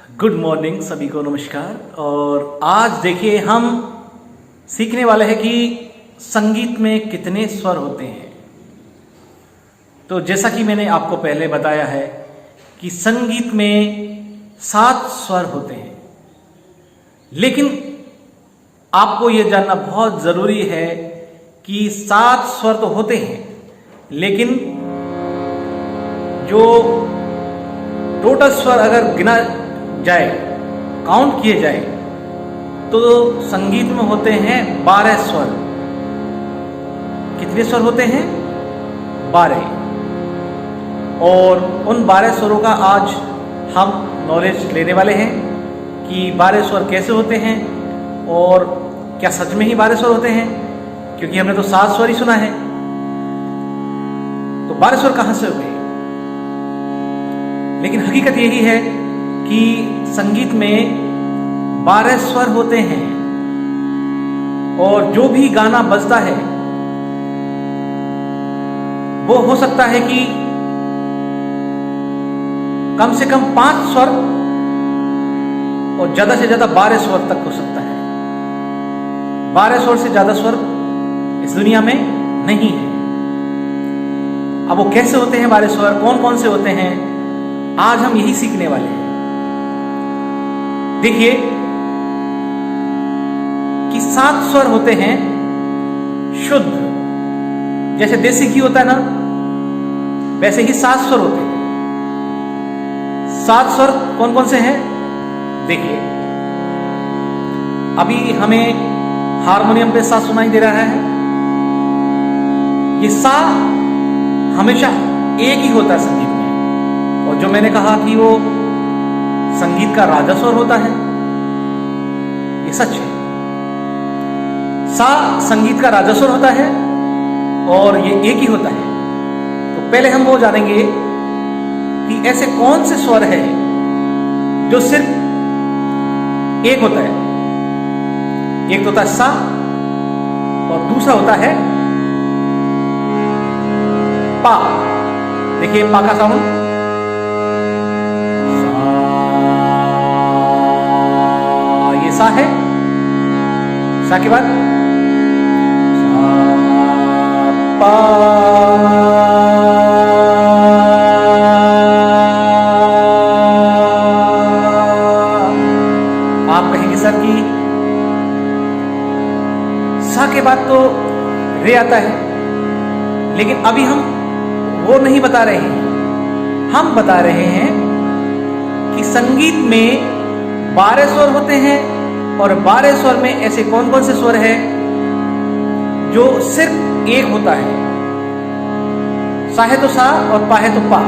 Good morning, सभी को नमस्कार। और आज देखिए हम सीखने वाले हैं कि संगीत में कितने स्वर होते हैं। तो जैसा कि मैंने आपको पहले बताया है कि संगीत में 7 स्वर होते हैं, लेकिन आपको यह जानना बहुत ज़रूरी है कि 7 स्वर तो होते हैं, लेकिन जो टोटल स्वर अगर गिना जाए, काउंट किए जाए, तो संगीत में होते हैं 12 स्वर। कितने स्वर होते हैं? 12। और उन 12 स्वरों का आज हम नॉलेज लेने वाले हैं कि 12 स्वर कैसे होते हैं और क्या सच में ही 12 स्वर होते हैं, क्योंकि हमने तो 7 स्वर ही सुना है। तो 12 स्वर कहां से हो गए? लेकिन हकीकत यही है कि संगीत में 12 स्वर होते हैं और जो भी गाना बजता है वो हो सकता है कि कम से कम 5 स्वर और ज्यादा से ज्यादा 12 स्वर तक हो सकता है। 12 स्वर से ज्यादा स्वर इस दुनिया में नहीं है। अब वो कैसे होते हैं 12 स्वर, कौन कौन से होते हैं, आज हम यही सीखने वाले हैं। देखिए कि 7 स्वर होते हैं शुद्ध, जैसे देसी घी होता है ना, वैसे ही 7 स्वर होते हैं। 7 स्वर कौन कौन से हैं? देखिए, अभी हमें हारमोनियम पे सा सुनाई दे रहा है। ये सा हमेशा एक ही होता है संगीत में, और जो मैंने कहा कि वो संगीत का राजा स्वर होता है, ये सच है। सा संगीत का राजा स्वर होता है और ये एक ही होता है। तो पहले हम वो जानेंगे कि ऐसे कौन से स्वर है जो सिर्फ एक होता है। एक तो होता है सा और दूसरा होता है पा। देखिए पा का साउंड, सा है, सा के बाद सा पा। आप कहेंगे सर कि सा के बाद तो रे आता है, लेकिन अभी हम वो नहीं बता रहे हैं। हम बता रहे हैं कि संगीत में 12 स्वर होते हैं और 12 स्वर में ऐसे कौन कौन से स्वर है जो सिर्फ एक होता है। सा है तो सा और पा है तो पा।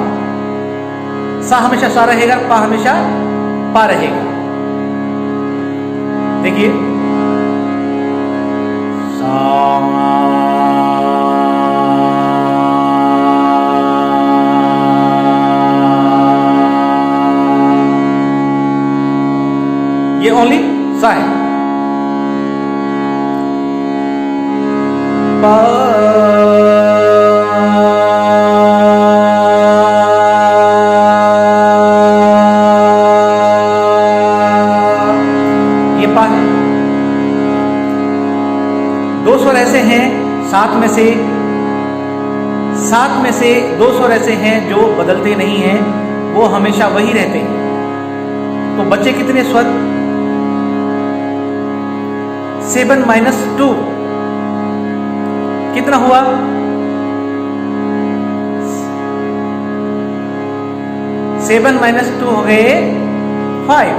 सा हमेशा सा रहेगा, पा हमेशा पा रहेगा। देखिए सा, ये ओनली सा है। पा, ये पा है। 2 स्वर ऐसे हैं 7 में से 2 स्वर ऐसे हैं जो बदलते नहीं हैं, वो हमेशा वही रहते हैं। तो बचे कितने स्वर? 7 - 2 कितना हुआ? 7 - 2 हो गए 5।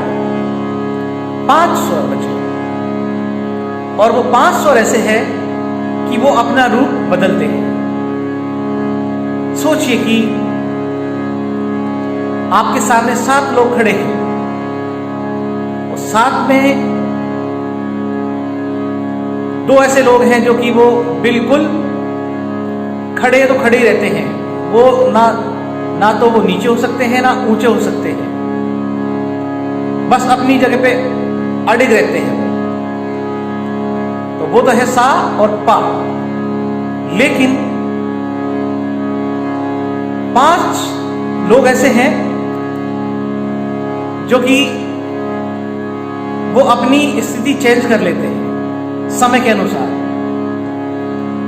5 स्वर बचे, और वो 5 स्वर ऐसे हैं कि वो अपना रूप बदलते हैं। सोचिए कि आपके सामने 7 लोग खड़े हैं और 7 में 2 ऐसे लोग हैं जो कि वो बिल्कुल खड़े तो खड़े ही रहते हैं। वो ना तो वो नीचे हो सकते हैं ना ऊंचे हो सकते हैं, बस अपनी जगह पे अड़िग रहते हैं। तो वो तो है सा और पा। लेकिन 5 लोग ऐसे हैं जो कि वो अपनी स्थिति चेंज कर लेते हैं समय के अनुसार।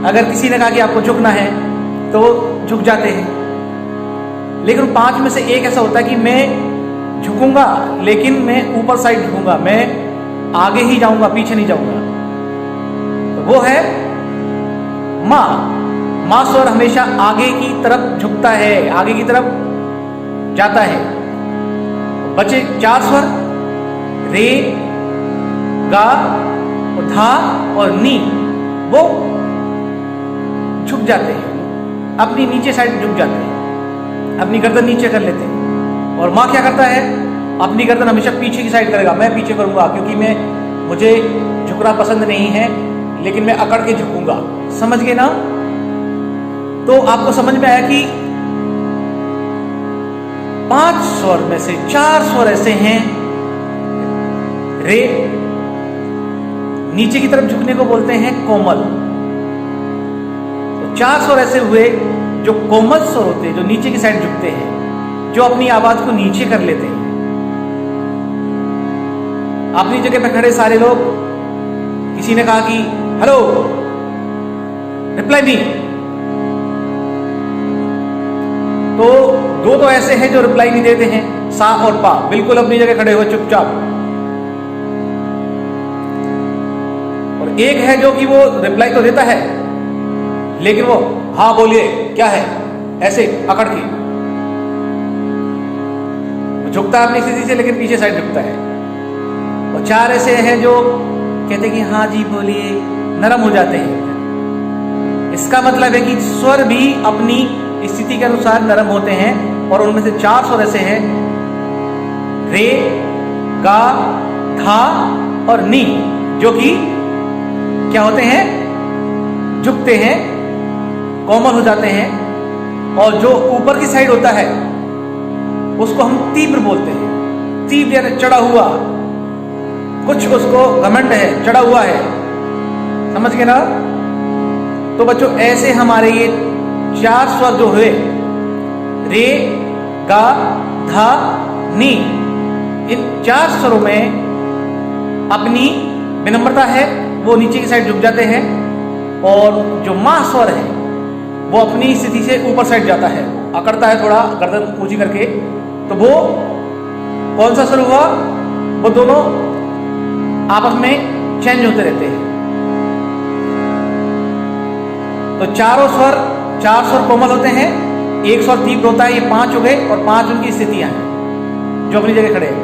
अगर किसी ने कहा कि आपको झुकना है तो वो झुक जाते हैं, लेकिन 5 में से एक ऐसा होता है कि मैं झुकूंगा लेकिन मैं ऊपर साइड झुकूंगा, मैं आगे ही जाऊंगा, पीछे नहीं जाऊंगा। तो वो है माँ। माँ स्वर हमेशा आगे की तरफ झुकता है, आगे की तरफ जाता है। बचे 4 स्वर रे, गा, धा और नी, वो झुक जाते हैं, अपनी नीचे साइड झुक जाते हैं, अपनी गर्दन नीचे कर लेते हैं। और माँ क्या करता है, अपनी गर्दन हमेशा पीछे की साइड करेगा। मैं पीछे करूंगा क्योंकि मुझे झुकना पसंद नहीं है, लेकिन मैं अकड़ के झुकूंगा। समझ गए ना? तो आपको समझ में आया कि 5 स्वर में से 4 स्वर ऐसे हैं। रे नीचे की तरफ झुकने को बोलते हैं कोमल। तो 4 स्वर ऐसे हुए जो कोमल स्वर होते हैं, जो नीचे की साइड झुकते हैं, जो अपनी आवाज को नीचे कर लेते हैं। अपनी जगह पे खड़े सारे लोग, किसी ने कहा कि हेलो, रिप्लाई मी, तो 2 तो ऐसे हैं जो रिप्लाई नहीं देते हैं, सा और पा, बिल्कुल अपनी जगह खड़े हुए चुपचाप। और एक है जो कि वो रिप्लाई तो देता है, लेकिन वो हाँ बोलिए क्या है, ऐसे अकड़ के झुकता है अपनी स्थिति से, लेकिन पीछे साइड झुकता है। और 4 ऐसे हैं जो कहते हैं कि हाँ जी बोलिए, नरम हो जाते हैं। इसका मतलब है कि स्वर भी अपनी स्थिति के अनुसार नरम होते हैं। और उनमें से 4 स्वर ऐसे हैं, रे, गा, धा और नी, जो कि क्या होते हैं, झुकते हैं, कोमल हो जाते हैं। और जो ऊपर की साइड होता है उसको हम तीव्र बोलते हैं। तीव्र यानी चढ़ा हुआ, कुछ उसको घमंड है, चढ़ा हुआ है। समझ गए ना? तो बच्चों ऐसे हमारे ये 4 स्वर जो हुए, रे, गा, धा, नी, इन 4 स्वरों में अपनी विनम्रता है, वो नीचे की साइड झुक जाते हैं। और जो माँ स्वर है वो अपनी स्थिति से ऊपर साइड जाता है, अकड़ता है थोड़ा गर्दन ऊंची करके। तो वो कौन सा स्वर हुआ, वो दोनों आपस में चेंज होते रहते हैं। तो 4 स्वर कोमल होते हैं, 1 स्वर तीव्र होता है। ये 5 हो गए, और 5 उनकी स्थितियां हैं जो अपनी जगह खड़े हैं।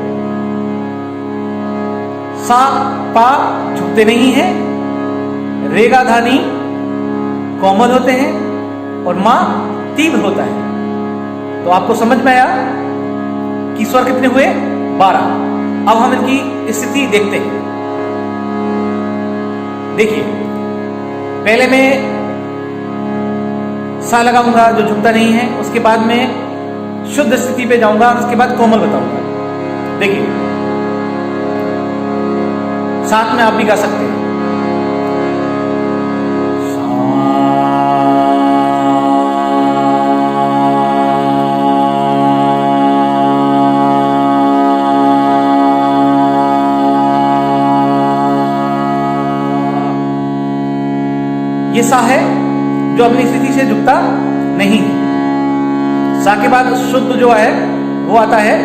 सा पा झुकते नहीं हैं, रेगा धानी कोमल होते हैं, और मां तीव्र होता है। तो आपको समझ में आया कि स्वर कितने हुए? 12। अब हम इनकी स्थिति देखते हैं। देखिए, पहले मैं सा लगाऊंगा जो झुकता नहीं है, उसके बाद में शुद्ध स्थिति पे जाऊंगा, उसके बाद कोमल बताऊंगा। देखिए, साथ में आप भी गा सकते हैं। ये सा है जो अपनी स्थिति से झुकता नहीं है। सा के बाद शुद्ध जो है वो आता है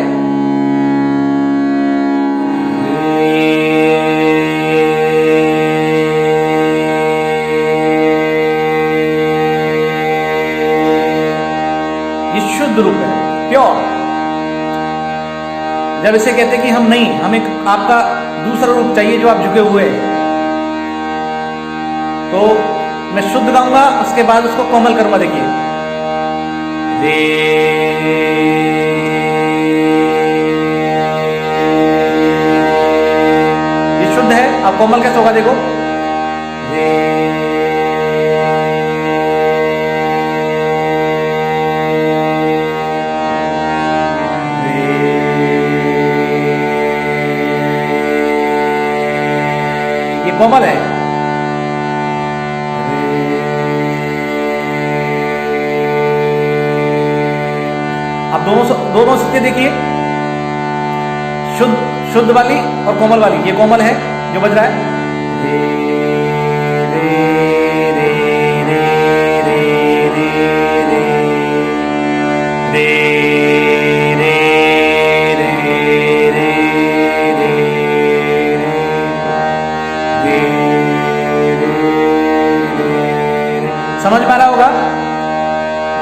ये शुद्ध रूप है, प्योर। जब इसे कहते हैं कि हम नहीं, हमें आपका दूसरा रूप चाहिए जो आप झुके हुए हैं, तो मैं शुद्ध गाऊंगा, उसके बाद उसको कोमल करूंगा। देखिए, रे, ये शुद्ध है। अब कोमल कैसे होगा देखो, रे, ये कोमल है। दोनों स्थिति देखिए, शुद्ध वाली और कोमल वाली। ये कोमल है जो बज रहा है, रे रे रे रे रे रे रे रे रे रे रे रे रे। समझ में आ रहा होगा?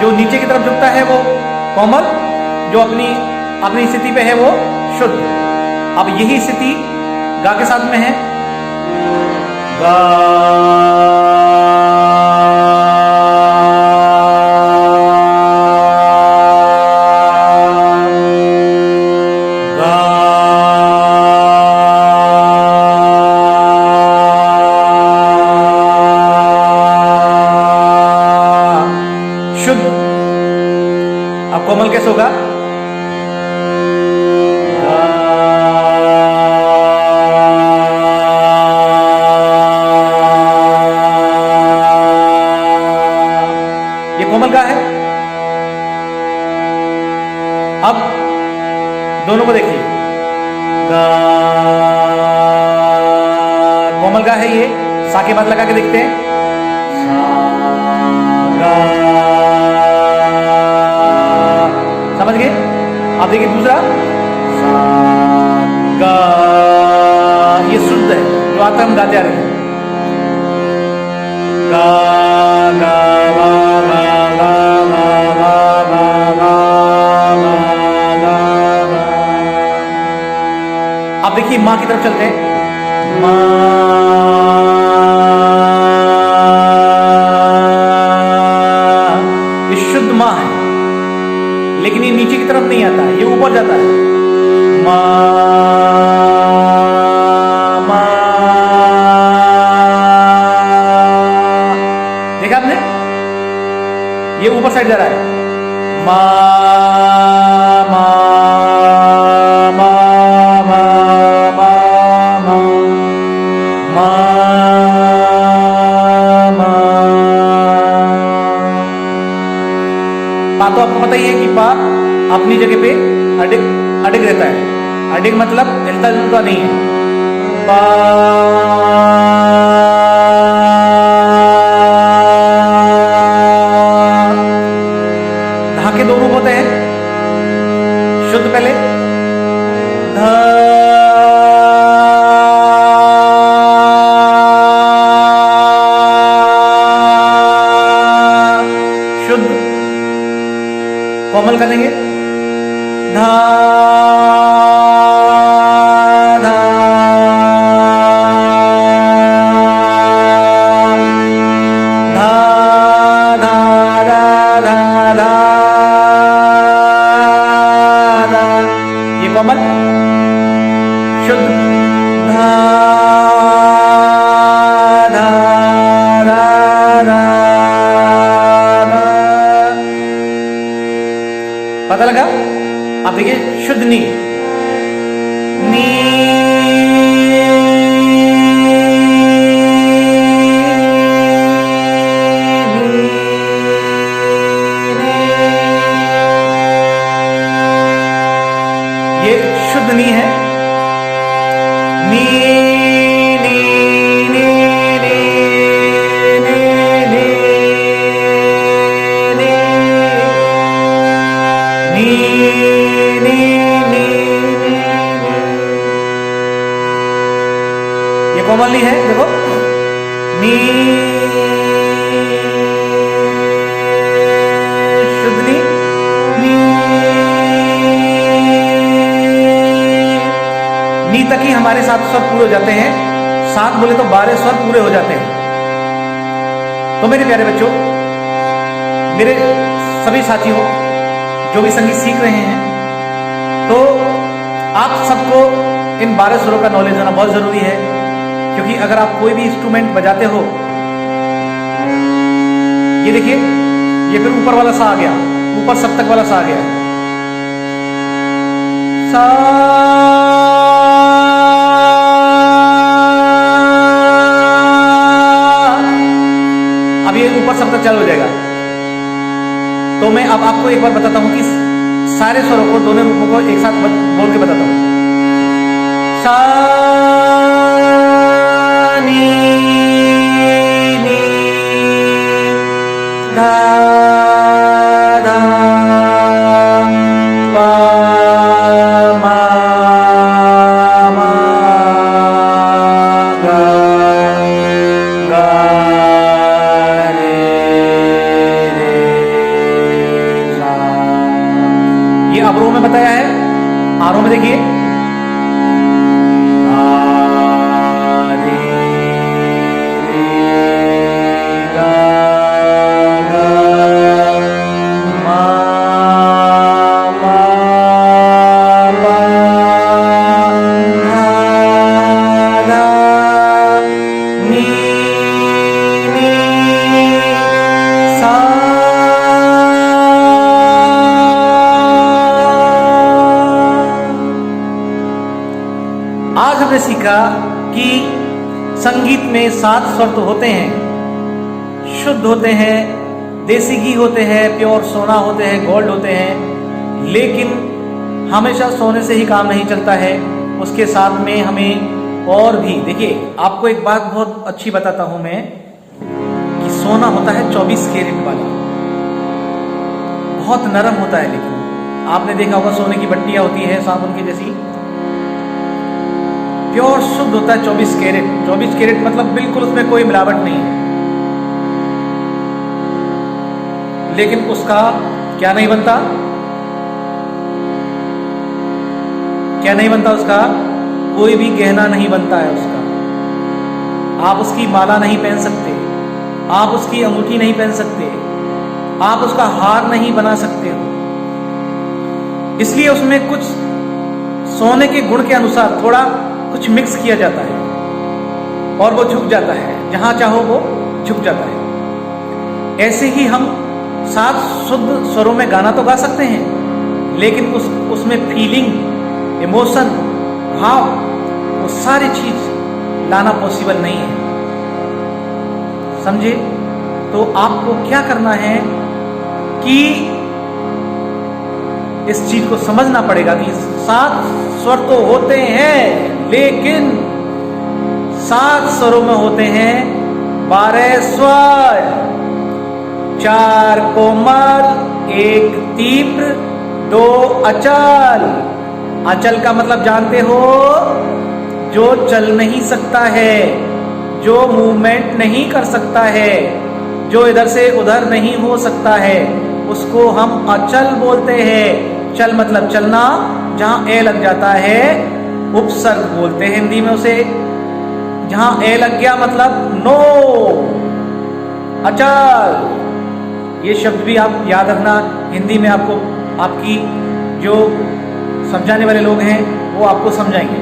जो नीचे की तरफ झुकता है वो कोमल, जो अपनी स्थिति पे है वो शुद्ध। अब यही स्थिति गा के साथ में है, गा शुद्ध। अब कोमल कैसे होगा? ये कोमल का है। अब दोनों को देखिए, कोमल का है ये, सा के बाद लगा के देखते हैं, समझ गए? आप देखिए दूसरा, गा, ये शुद्ध है जो आता हम गाते आ रहे हैं, गा गा वा वा वा वा वा वा वा वा वा। आप देखिए माँ की तरफ चलते हैं, माँ, ये शुद्ध माँ है, लेकिन ये नीचे की तरफ नहीं आता है, ये ऊपर जाता है, माँ माँ। देखा आपने? ये ऊपर साइड जा रहा है, माँ माँ माँ माँ माँ माँ माँ। पा तो आपको पता ही है कि पा अपनी जगह पे अडिग रहता है। अडिग मतलब हिलता जुलता नहीं है। पा धा के दो रूप होते हैं, शुद्ध पहले, धा शुद्ध। कोमल करेंगे, धा धा धा धा धा धा धा। ये कोमल, शुद्ध, धा धा धा धा। पता लगा? आप देखिए शुद्ध नी, नी ये शुद्ध नी है, नी नी नी नी नी नी नी नी नी नी। ये कोमल नी है, देखो, नी शुद्ध नी, नी तक ही हमारे 7 स्वर पूरे हो जाते हैं। 7 बोले तो 12 स्वर पूरे हो जाते हैं। तो मेरे प्यारे बच्चों, मेरे सभी साथियों जो भी संगीत सीख रहे हैं, तो आप सबको इन 12 स्वरों का नॉलेज होना बहुत जरूरी है। क्योंकि अगर आप कोई भी इंस्ट्रूमेंट बजाते हो, ये देखिए, ये फिर ऊपर वाला सा आ गया, ऊपर सप्तक वाला सा आ गया, सा। अब ये ऊपर सप्तक चालू हो जाएगा। तो मैं अब आपको एक बार बताता हूं कि सारे स्वरों को, दोनों रूपों को एक साथ बोल के बताता हूं। सा नी नी धा धा पा मा मा गा गा रे रे सा। ये अवरोह में बताया है। आरोह में देखिए आज हमने सीखा कि संगीत में 7 स्वर तो होते हैं, शुद्ध होते हैं, देसी घी होते हैं, प्योर सोना होते हैं, गोल्ड होते हैं, लेकिन हमेशा सोने से ही काम नहीं चलता है। उसके साथ में हमें और भी, देखिए आपको एक बात बहुत अच्छी बताता हूं मैं कि सोना होता है 24 कैरेट वाला, बहुत नरम होता है। लेकिन आपने देखा होगा सोने की बट्टियां होती है साबुन की जैसी, प्योर शुद्ध होता है 24 कैरेट। 24 कैरेट मतलब बिल्कुल उसमें कोई मिलावट नहीं है। लेकिन उसका क्या नहीं बनता, क्या नहीं बनता उसका? कोई भी गहना नहीं बनता है उसका। आप उसकी माला नहीं पहन सकते, आप उसकी अंगूठी नहीं पहन सकते, आप उसका हार नहीं बना सकते हो। इसलिए उसमें कुछ सोने के गुण के अनुसार थोड़ा कुछ मिक्स किया जाता है और वो झुक जाता है, जहां चाहो वो झुक जाता है। ऐसे ही हम 7 शुद्ध स्वरों में गाना तो गा सकते हैं, लेकिन उसमें फीलिंग, इमोशन, भाव, वो सारी चीज लाना पॉसिबल नहीं है। समझे? तो आपको क्या करना है कि इस चीज को समझना पड़ेगा कि 7 स्वर तो होते हैं, लेकिन 7 स्वरों में होते हैं 12 स्वर, 4 कोमल, 1 तीव्र, 2 अचल। अचल का मतलब जानते हो? जो चल नहीं सकता है, जो मूवमेंट नहीं कर सकता है, जो इधर से उधर नहीं हो सकता है, उसको हम अचल बोलते हैं। चल मतलब चलना, जहां ए लग जाता है उपसर्ग बोलते हैं हिंदी में उसे। जहां ए लग गया मतलब नो, अचल। ये शब्द भी आप याद रखना, हिंदी में आपको आपकी जो समझाने वाले लोग हैं वो आपको समझाएंगे।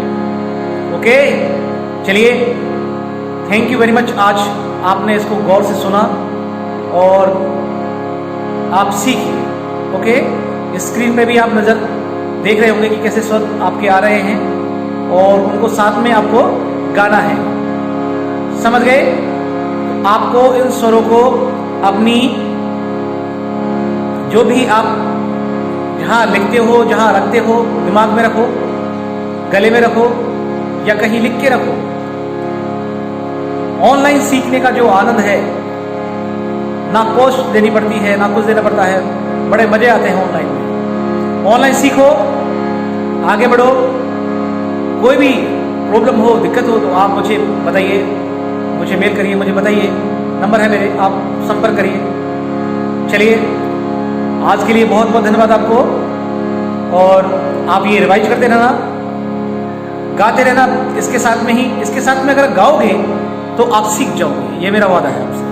ओके, चलिए, थैंक यू वेरी मच। आज आपने इसको गौर से सुना और आप सीखिए। ओके, स्क्रीन पे भी आप नजर देख रहे होंगे कि कैसे स्वर आपके आ रहे हैं और उनको साथ में आपको गाना है। समझ गए? आपको इन स्वरों को अपनी, जो भी आप जहां लिखते हो, जहां रखते हो, दिमाग में रखो, गले में रखो या कहीं लिख के रखो। ऑनलाइन सीखने का जो आनंद है, ना कॉस्ट देनी पड़ती है, ना कुछ देना पड़ता है, बड़े मजे आते हैं ऑनलाइन में। ऑनलाइन सीखो, आगे बढ़ो। कोई भी प्रॉब्लम हो, दिक्कत हो तो आप मुझे बताइए, मुझे मेल करिए, मुझे बताइए, नंबर है मेरे, आप संपर्क करिए। चलिए, आज के लिए बहुत बहुत धन्यवाद आपको। और आप ये रिवाइज करते रहना, गाते रहना इसके साथ में ही। इसके साथ में अगर गाओगे तो आप सीख जाओगे, ये मेरा वादा है आपसे।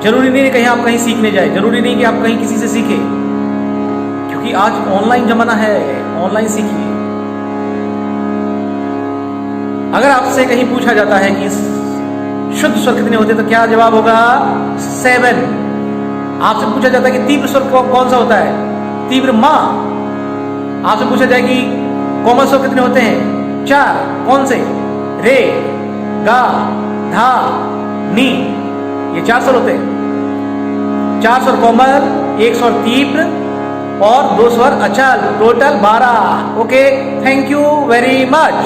जरूरी नहीं है कहीं आप कहीं सीखने जाए, जरूरी नहीं कि आप कहीं किसी से सीखे, क्योंकि आज ऑनलाइन जमाना है, ऑनलाइन सीखिए। अगर आपसे कहीं पूछा जाता है कि शुद्ध स्वर कितने होते हैं तो क्या जवाब होगा? 7। आपसे पूछा जाता है कि तीव्र स्वर कौन सा होता है? तीव्र मा। आपसे पूछा जाए कि कोमल स्वर कितने होते हैं? 4। कौन से? रे, गा, धा, नी, ये 4 स्वर होते हैं। 4 स्वर कोमल, 1 स्वर तीव्र, और 2 स्वर अचल, total 12। Okay, thank you very much.